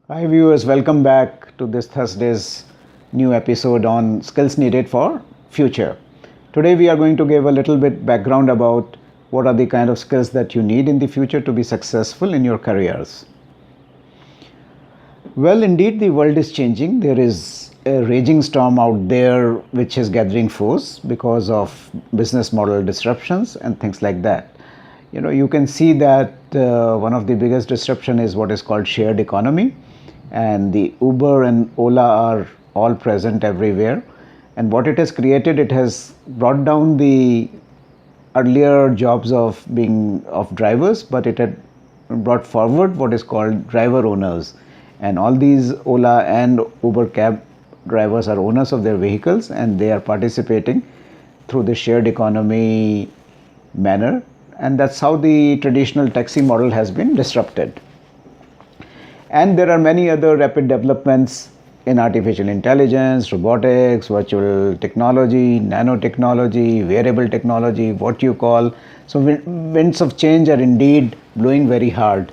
Hi viewers, welcome back to this Thursday's new episode on skills needed for future. Today we are going to give a little bit background about what are the kind of skills that you need in the future to be successful in your careers. Well, indeed the world is changing. There is a raging storm out there which is gathering force because of business model disruptions and things like that. You can see that one of the biggest disruption is what is called shared economy, and the Uber and Ola are all present everywhere. And what it has created, it has brought down the earlier jobs of being of drivers, but it had brought forward what is called driver owners. And all these Ola and Uber cab drivers are owners of their vehicles, and they are participating through the shared economy manner, and that's how the traditional taxi model has been disrupted. And there are many other rapid developments in artificial intelligence, robotics, virtual technology, nanotechnology, wearable technology, what you call. So winds of change are indeed blowing very hard.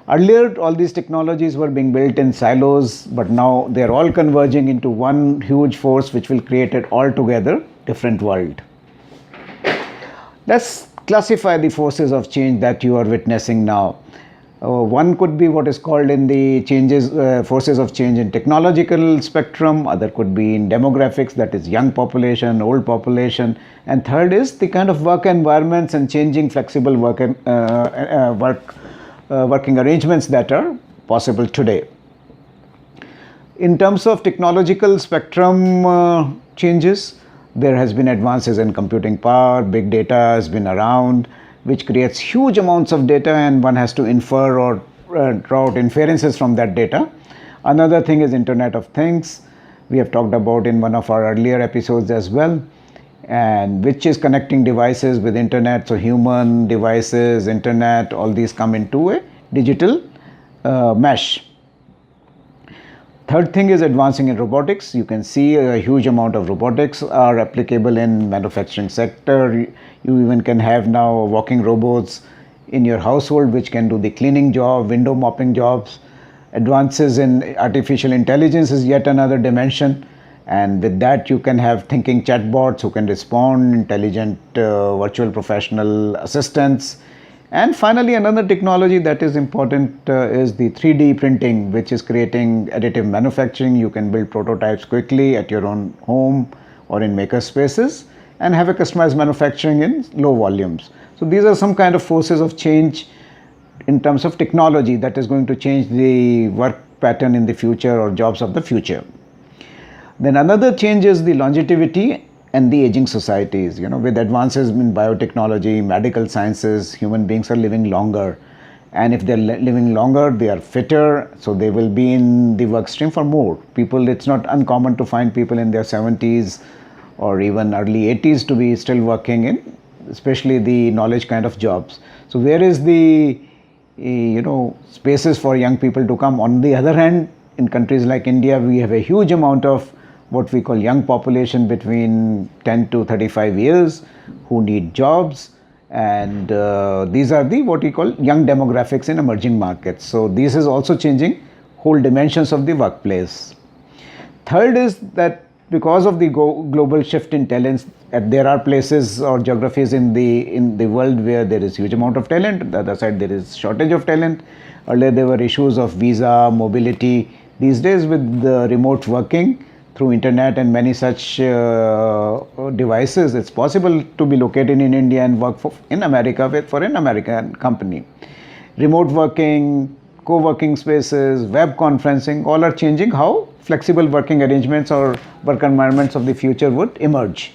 Earlier, all these technologies were being built in silos, but now they're all converging into one huge force which will create an altogether different world. Let's classify the forces of change that you are witnessing now. One could be what is called in the forces of change in technological spectrum. Other could be in demographics, that is young population, old population. And third is the kind of work environments and changing flexible working arrangements that are possible today. In terms of technological spectrum changes, there has been advances in computing power, big data has been around, which creates huge amounts of data, and one has to infer or draw out inferences from that data. Another thing is Internet of Things. We have talked about in one of our earlier episodes as well, and which is connecting devices with Internet. So human devices, Internet, all these come into a digital mesh. Third thing is advancing in robotics. You can see a huge amount of robotics are applicable in manufacturing sector. You even can have now walking robots in your household which can do the cleaning job, window mopping jobs. Advances in artificial intelligence is yet another dimension, and with that you can have thinking chatbots who can respond, intelligent virtual professional assistants. And finally, another technology that is important is the 3D printing, which is creating additive manufacturing. You can build prototypes quickly at your own home or in maker spaces and have a customized manufacturing in low volumes. So these are some kind of forces of change in terms of technology that is going to change the work pattern in the future or jobs of the future. Then another change is the longevity and the aging societies. With advances in biotechnology, medical sciences, human beings are living longer, and if they're living longer, they are fitter, so they will be in the work stream for more people. It's not uncommon to find people in their 70s or even early 80s to be still working in especially the knowledge kind of jobs. So where is the spaces for young people to come? On the other hand, in countries like India, we have a huge amount of what we call young population between 10 to 35 years who need jobs, and these are the what we call young demographics in emerging markets. So this is also changing whole dimensions of the workplace. Third is that because of the global shift in talents, there are places or geographies in the world where there is huge amount of talent. On the other side, there is shortage of talent. Earlier there were issues of visa, mobility. These days, with the remote working through internet and many such devices, it's possible to be located in India and work in America for an American company. Remote working, co-working spaces, web conferencing, all are changing how flexible working arrangements or work environments of the future would emerge.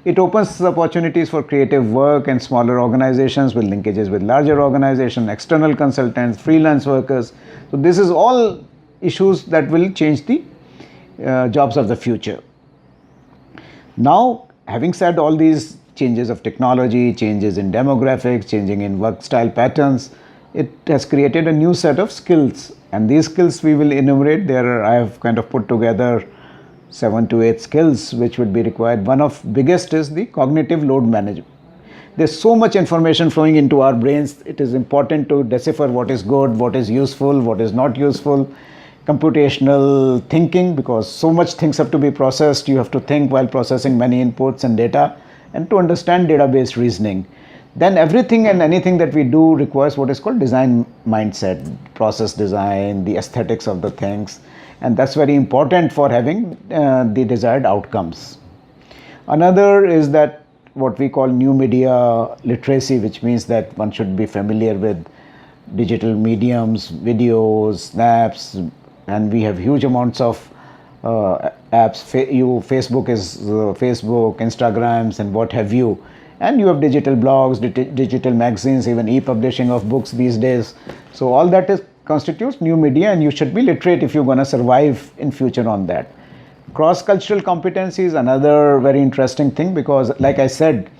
It opens opportunities for creative work and smaller organizations with linkages with larger organizations, external consultants, freelance workers. So this is all issues that will change the jobs of the future. Now, having said all these changes of technology, changes in demographics, changing in work style patterns, it has created a new set of skills, and these skills we will enumerate. I have kind of put together 7 to 8 skills which would be required. One of biggest is the cognitive load management. There's so much information flowing into our brains. It is important to decipher what is good, what is useful, what is not useful. computational thinking, because so much things have to be processed. You have to think while processing many inputs and data, and to understand database reasoning. Then everything and anything that we do requires what is called design mindset, process design, the aesthetics of the things, and that's very important for having the desired outcomes. Another is that what we call new media literacy, which means that one should be familiar with digital mediums, videos, snaps, and we have huge amounts of apps. Facebook is Facebook, Instagrams, and what have you. And you have digital blogs, digital magazines, even e-publishing of books these days. So all that constitutes new media, and you should be literate if you're going to survive in future on that. Cross-cultural competency is another very interesting thing, because like I said,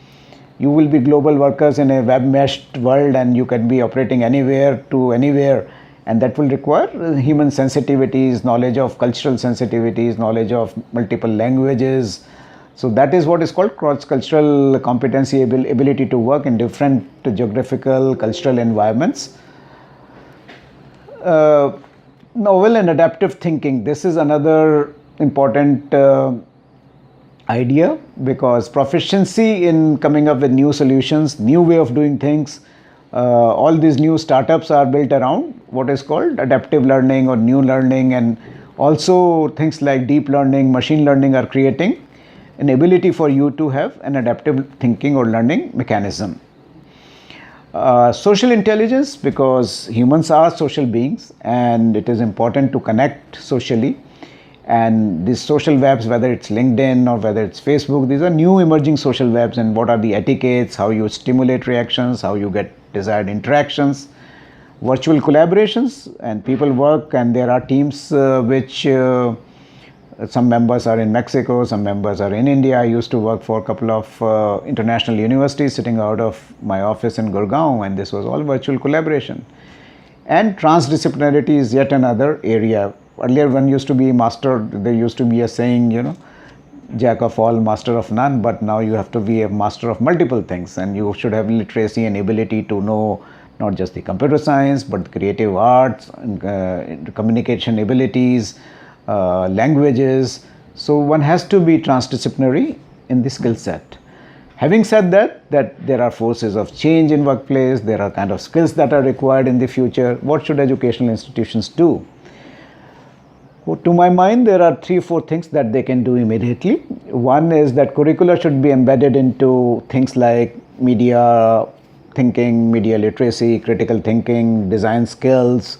you will be global workers in a web-meshed world, and you can be operating anywhere to anywhere, and that will require human sensitivities, knowledge of cultural sensitivities, knowledge of multiple languages. So that is what is called cross-cultural competency, ability to work in different geographical, cultural environments. Novel and adaptive thinking. This is another important idea, because proficiency in coming up with new solutions, new way of doing things, all these new startups are built around what is called adaptive learning or new learning, and also things like deep learning, machine learning are creating an ability for you to have an adaptive thinking or learning mechanism. Social intelligence, because humans are social beings and it is important to connect socially, and these social webs, whether it's LinkedIn or whether it's Facebook, these are new emerging social webs, and what are the etiquettes, how you stimulate reactions, how you get desired interactions. Virtual collaborations, and people work, and there are teams which some members are in Mexico, some members are in India. I used to work for a couple of international universities sitting out of my office in Gurgaon, and this was all virtual collaboration. And transdisciplinarity is yet another area. Earlier one used to be master, there used to be a saying, jack of all, master of none, but now you have to be a master of multiple things, and you should have literacy and ability to know not just the computer science, but creative arts, communication abilities, languages. So one has to be transdisciplinary in the skill set. Having said that there are forces of change in workplace, there are kind of skills that are required in the future. What should educational institutions do? Well, to my mind, there are 3-4 things that they can do immediately. One is that curricula should be embedded into things like media thinking, media literacy, critical thinking, design skills,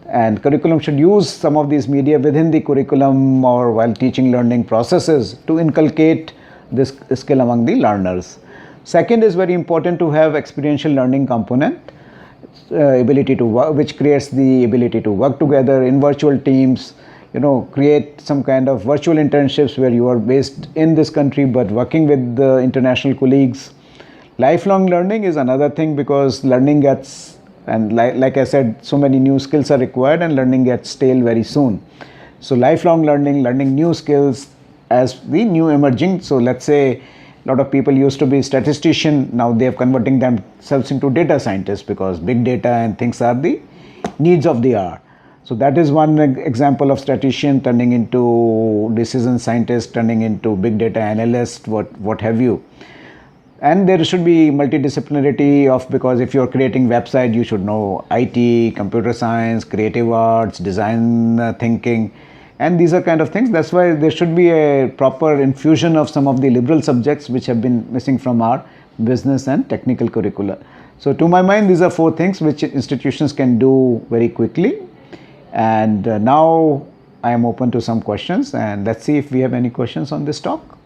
and curriculum should use some of these media within the curriculum or while teaching learning processes to inculcate this skill among the learners. Second is very important to have experiential learning component, ability to work, which creates the ability to work together in virtual teams, create some kind of virtual internships where you are based in this country but working with the international colleagues. Lifelong learning is another thing, because learning gets, and like I said, so many new skills are required and learning gets stale very soon. So lifelong learning new skills as the new emerging. So let's say a lot of people used to be statistician, now they are converting themselves into data scientists, because big data and things are the needs of the hour. So that is one example of statistician turning into decision scientist, turning into big data analyst, what have you. And there should be multidisciplinarity of, because if you're creating website, you should know IT, computer science, creative arts, design thinking, and these are kind of things. That's why there should be a proper infusion of some of the liberal subjects which have been missing from our business and technical curricula. So to my mind, these are 4 things which institutions can do very quickly. And now I am open to some questions, and let's see if we have any questions on this talk.